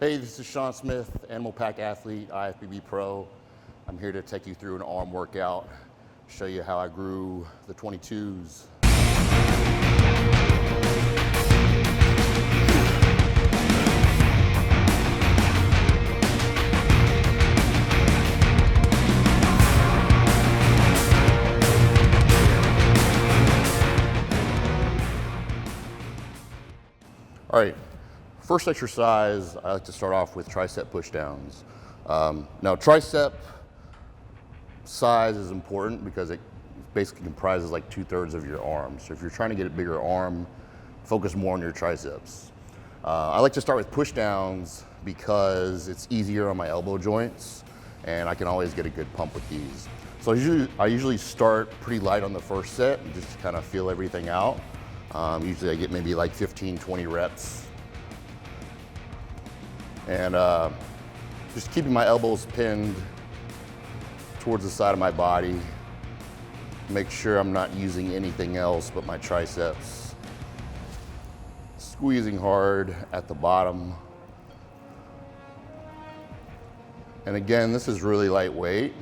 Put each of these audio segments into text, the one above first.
Hey, this is Shawn Smith, Animal Pack athlete, IFBB Pro. I'm here to take you through an arm workout, show you how I grew the 22s. All right, first exercise, I like to start off with tricep pushdowns. Now tricep size is important because it basically comprises like 2/3 of your arm. So if you're trying to get a bigger arm, focus more on your triceps. I like to start with pushdowns because it's easier on my elbow joints and I can always get a good pump with these. So I usually start pretty light on the first set and just kind of feel everything out. Usually I get maybe like 15, 20 reps. And just keeping my elbows pinned towards the side of my body. Make sure I'm not using anything else but my triceps. Squeezing hard at the bottom. And again, this is really lightweight.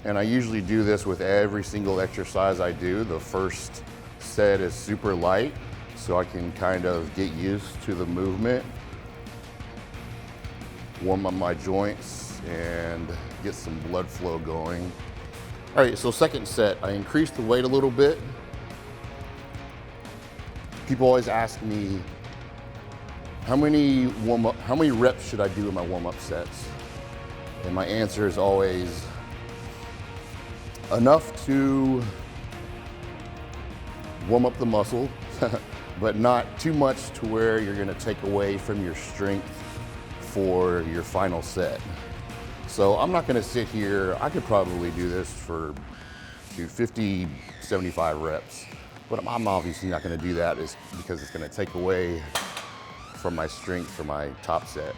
And I usually do this with every single exercise I do. The first set is super light, so I can kind of get used to the movement, warm up my joints, and get some blood flow going. All right, so second set, I increased the weight a little bit. People always ask me, how many reps should I do in my warm-up sets? And my answer is always enough to warm up the muscle, but not too much to where you're gonna take away from your strength for your final set. So I'm not gonna sit here, I could probably do this for 50, 75 reps, but I'm obviously not gonna do that because it's gonna take away from my strength for my top set.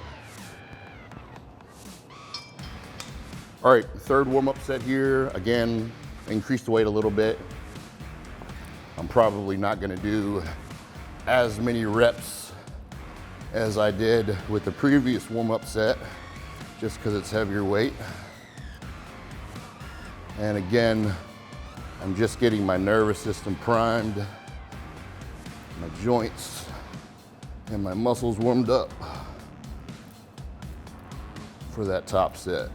All right, third warm-up set here. Again, increase the weight a little bit. I'm probably not gonna do as many reps as I did with the previous warm-up set, just because it's heavier weight. And again, I'm just getting my nervous system primed, my joints and my muscles warmed up for that top set.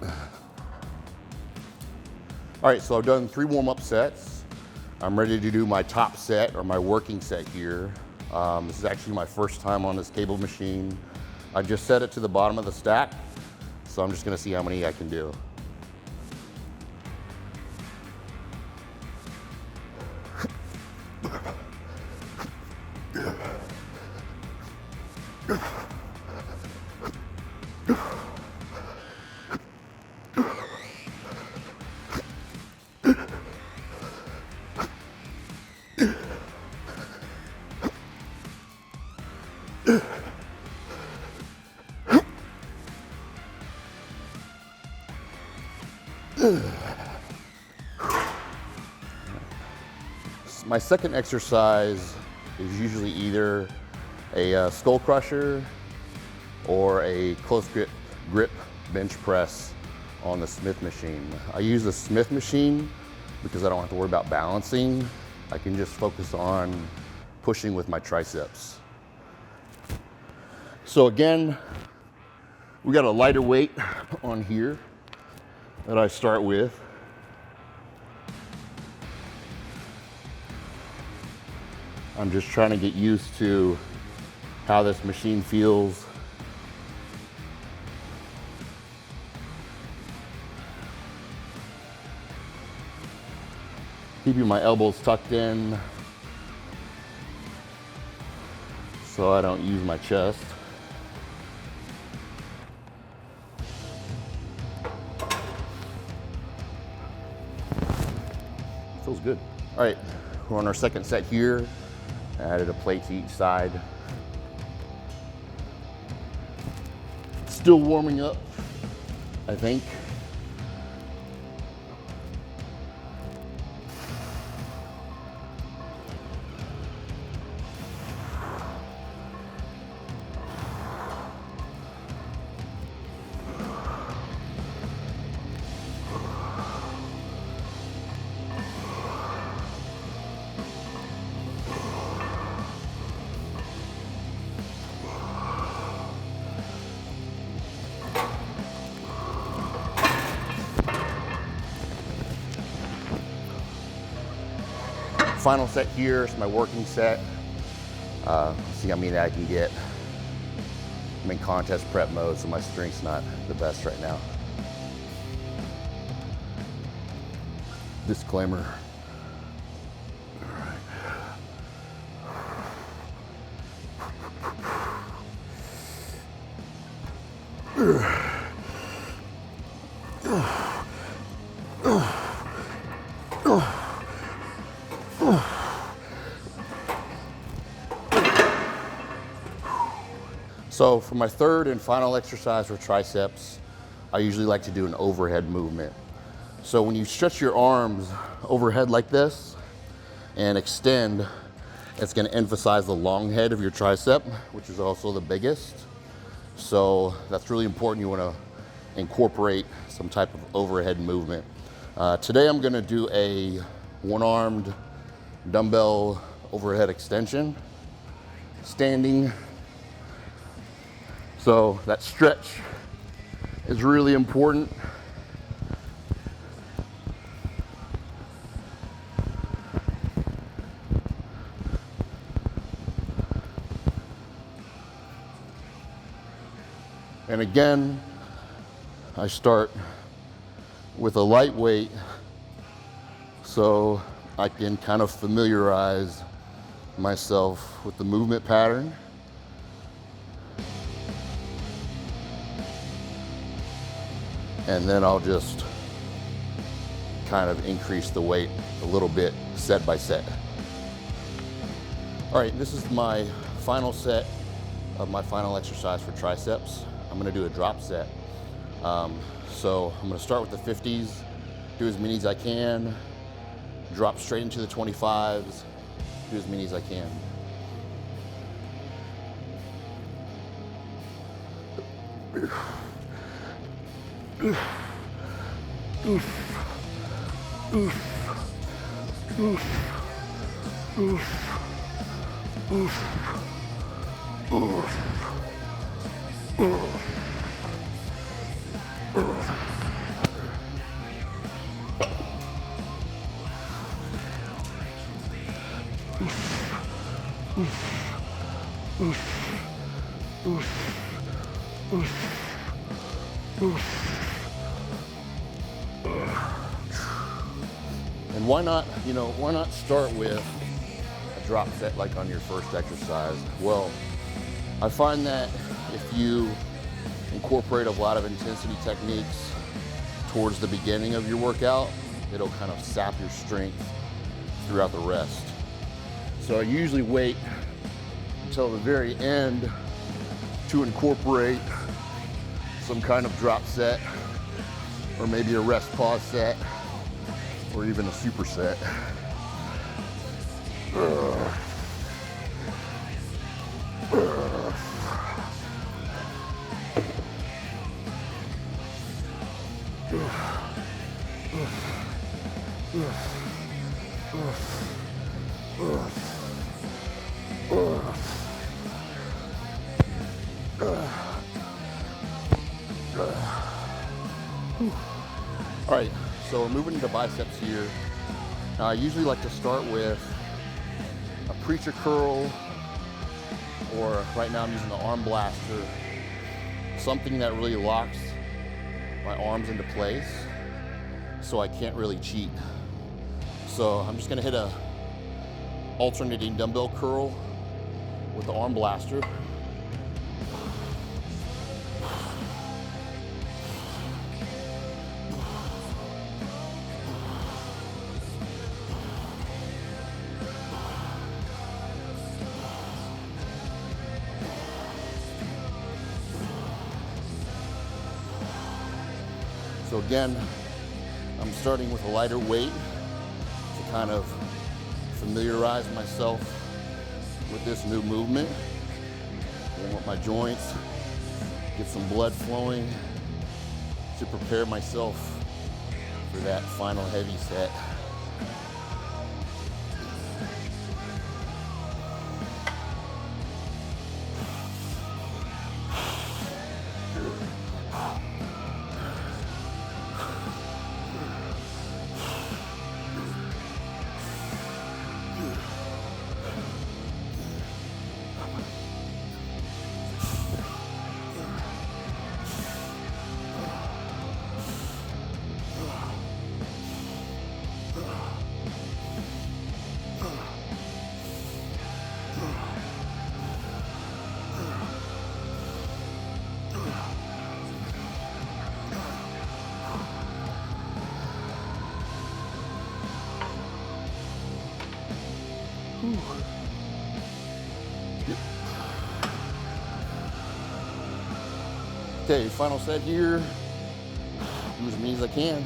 All right, so I've done 3 warm-up sets. I'm ready to do my top set, or my working set here. This is actually my first time on this cable machine. I just set it to the bottom of the stack, so I'm just gonna see how many I can do. My second exercise is usually either a skull crusher or a close grip bench press on the Smith machine. I use the Smith machine because I don't have to worry about balancing. I can just focus on pushing with my triceps. So again, we got a lighter weight on here that I start with. I'm just trying to get used to how this machine feels. Keeping my elbows tucked in so I don't use my chest. Feels good. All right, we're on our second set here. I added a plate to each side. Still warming up, I think. final set here is my working set. See how many I can get. I'm in contest prep mode, so my strength's not the best right now. Disclaimer. So for my third and final exercise for triceps, I usually like to do an overhead movement. So when you stretch your arms overhead like this and extend, it's going to emphasize the long head of your tricep, which is also the biggest. So that's really important. You want to incorporate some type of overhead movement. Today I'm going to do a one-armed dumbbell overhead extension, standing. So that stretch is really important. And again, I start with a light weight so I can kind of familiarize myself with the movement pattern. And then I'll just kind of increase the weight a little bit set by set. All right, this is my final set of my final exercise for triceps. I'm gonna do a drop set. So I'm gonna start with the 50s, do as many as I can, drop straight into the 25s, do as many as I can. And why not start with a drop set like on your first exercise? Well, I find that if you incorporate a lot of intensity techniques towards the beginning of your workout, it'll kind of sap your strength throughout the rest. So I usually wait until the very end to incorporate some kind of drop set, or maybe a rest pause set, or even a superset. All right, so we're moving into biceps here. Now I usually like to start with a preacher curl, or right now I'm using the arm blaster, something that really locks my arms into place so I can't really cheat. So I'm just gonna hit a alternating dumbbell curl with the arm blaster. So again, I'm starting with a lighter weight to kind of familiarize myself with this new movement. Warm up my joints, get some blood flowing to prepare myself for that final heavy set. Okay, final set here. Do as many as I can.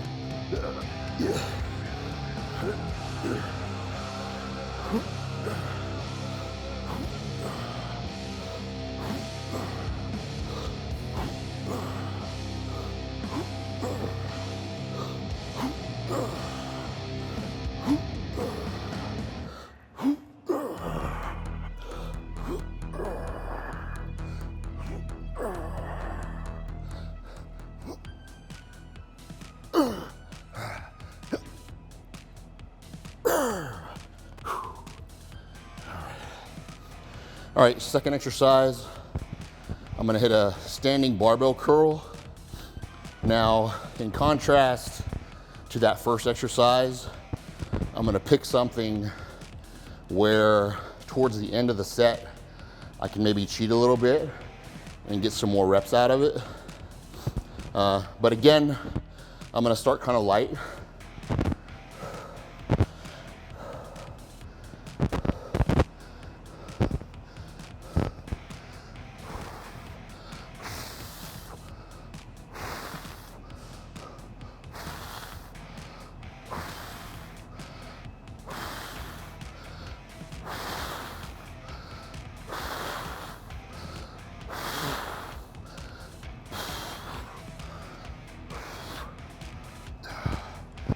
All right, second exercise, I'm gonna hit a standing barbell curl. Now, in contrast to that first exercise, I'm gonna pick something where towards the end of the set, I can maybe cheat a little bit and get some more reps out of it. But again, I'm gonna start kind of light.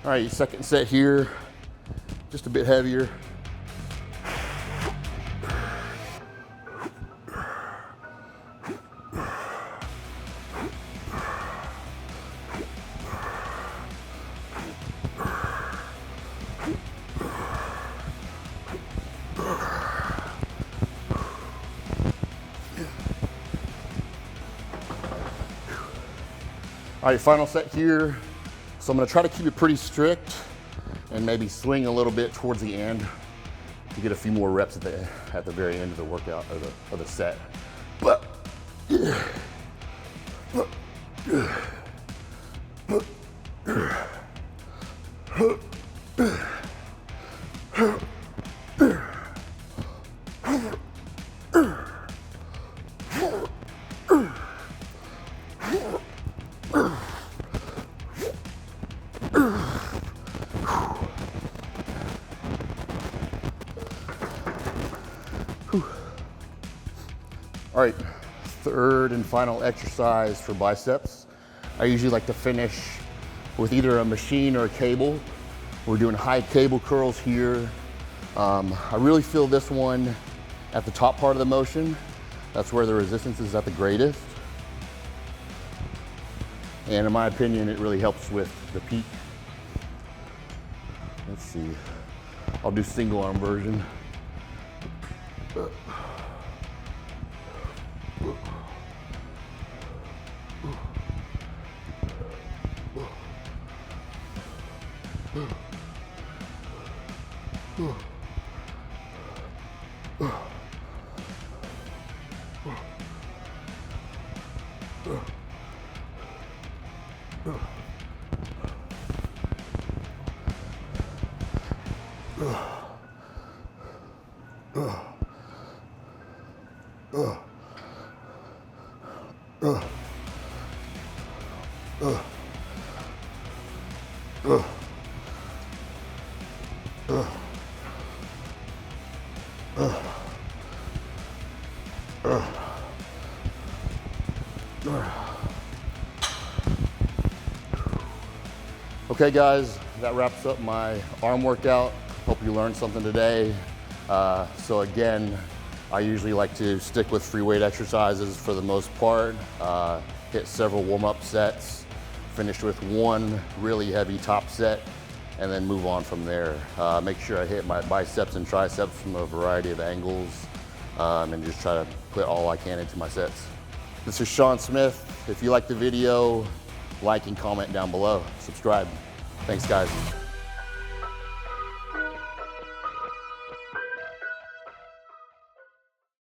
All right, second set here, just a bit heavier. All right, final set here. So I'm gonna try to keep it pretty strict and maybe swing a little bit towards the end to get a few more reps at the very end of the workout, of the set. But, all right, third and final exercise for biceps. I usually like to finish with either a machine or a cable. We're doing high cable curls here. I really feel this one at the top part of the motion. That's where the resistance is at the greatest. And in my opinion, it really helps with the peak. Let's see, I'll do single arm version. Okay guys, that wraps up my arm workout. Hope you learned something today. So again, I usually like to stick with free weight exercises for the most part. Hit several warm-up sets, finish with one really heavy top set, and then move on from there. Make sure I hit my biceps and triceps from a variety of angles, and just try to put all I can into my sets. This is Shawn Smith. If you like the video, like and comment down below. Subscribe. Thanks guys.